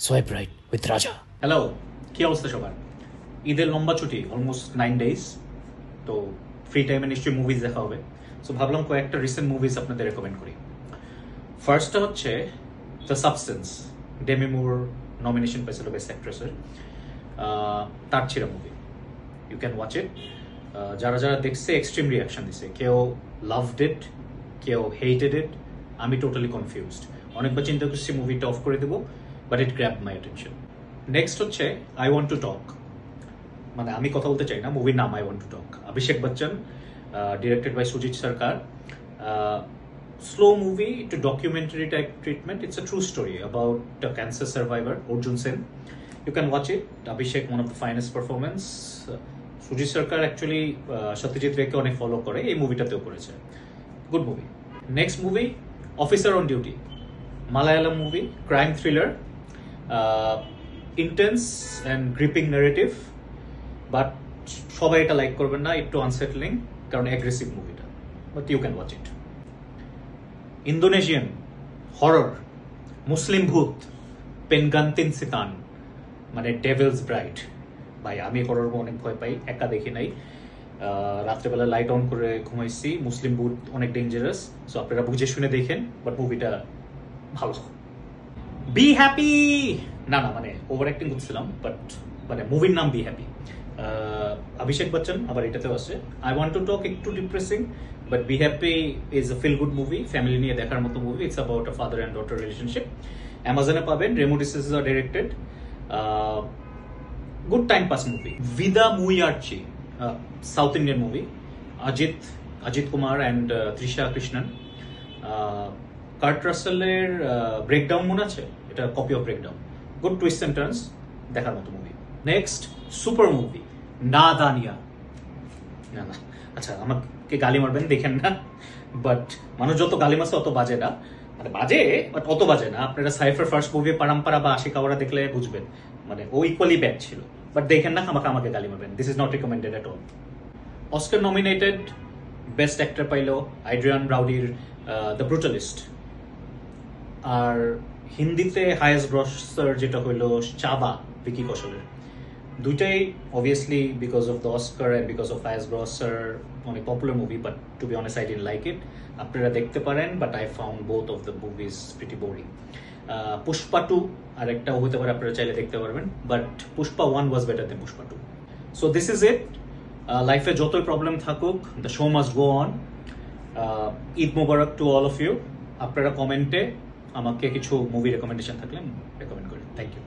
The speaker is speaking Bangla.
সোয়াইপ রাইট উইথ রাজা। হ্যালো, কি অবস্থা সবার? ঈদের লম্বা ছুটি, অলমোস্ট 9 days। তো ফ্রি টাইমে নিশ্চয়ই মুভিজ দেখা হবে। সো ভাবলাম কয়েকটা রিসেন্ট মুভিজ আপনাদের রেকমেন্ড করি। ফার্স্টটা হচ্ছে the substance. Demi Moore nomination পেয়েছিল বেস্ট অ্যাক্ট্রেসের। তার ছিল movie, you can watch it. যারা যারা দেখছে এক্সট্রিম রিয়াকশন দিছে, কেউ লাভড ইট, কেউ হেটেড ইট। আমি টোটালি কনফিউজড। অনেকবার চিন্তা করছি মুভিটা অফ করে দেবো, but it grab my attention. Next হচ্ছে আই ওয়ান্ট টু টক, মানে আমি কথা বলতে চাই না, মুভির নাম I want to talk. Abhishek Bachchan, directed by Sujit Sarkar. Slow movie, একটু documentary type treatment. It's a true story about a cancer survivor Arjun Sen. You can watch it. Abhishek one of the finest performance. Sujit Sarkar actually Satyajit রেকে অনেক ফলো করে, এই মুভিটাতেও করেছে। Good movie. Next movie Officer on Duty, Malayalam movie, crime thriller, intense and gripping narrative. But সবাই এটা লাইক করবেন না, একটু আনসেটলিং, কারণ অ্যাগ্রেসিভ মুভিটা। But you can watch it. Indonesian horror, Muslim ভূত, পেনগান্তিন সিতান, মানে ডেভিলস ব্রাইড। ভাই আমি হরর অনেক ভয় পাই, একা দেখি নাই। রাত্রেবেলা লাইট অন করে ঘুমাইছি। মুসলিম ভূত অনেক ডেঞ্জারাস, সো আপনারা বুঝে শুনে দেখেন। বাট মুভিটা ভালো। বি হ্যাপি, না মানে ওভার অ্যাক্টিং করছিলাম, বাট মানে মুভির নাম বি হ্যাপি। অভিষেক বচ্চন আবার এটাতেও আছে। আই ওয়ান্ট টু টক একটু depressing, but Be Happy is a feel good movie, family নিয়ে দেখার মতো movie. It's about a father and daughter relationship. অ্যামাজনে পাবেন। Remo D'Souza directed. Good time pass movie. Vidaa Muyarchi, south Indian movie. Ajith Kumar and Trisha Krishnan. Kurt রাসেলের ব্রেকডাউন মনে আছে? এটা copy of Breakdown. Good twist and turns, দেখার মতো মুভি। নেক্সট সুপার মুভি না দানিয়া। না আচ্ছা, আমাকে গালি মারবেন, দেখেন না। বাট মানুষ যত গালি মারছে অত বাজে না, মানে বাজে বাট অত বাজে না। আপনারা সাইফার ফার্স্ট মুভি পারাম্পারা বা আশিকাওয়ারা দেখলে বুঝবেন, মানে ও ইকুয়ালি ব্যাড ছিল। বাট দেখেন না, আমাকে গালি মারবেন। This is not recommended at all. Oscar nominated best actor পাইল আইড্রিয়ান ব্রাউডির দ্য ব্রুটালিস্ট। আর হিন্দিতে হাইয়েস্ট গ্রসার যেটা হইল চাবা, ভিকি কৌশলের। দুইটাই obviously because of the Oscar and because of highest grosser অনেক popular movie, but to be honest I didn't like it. আপনারা দেখতে পারেন, but I found both of the movies pretty boring. Pushpa 2 আরেকটাও হতে পারে, আপনারা চাইলে দেখতে পারবেন, but Pushpa 1 was better than Pushpa 2। So this is it. লাইফে যতই প্রবলেম থাকুক, the show must go on. Eid Mubarak to all of you. আপনারা কমেন্টে আমাকে কিছু মুভি রেকমেন্ডেশন থাকলে রেকমেন্ড করেন। Thank you.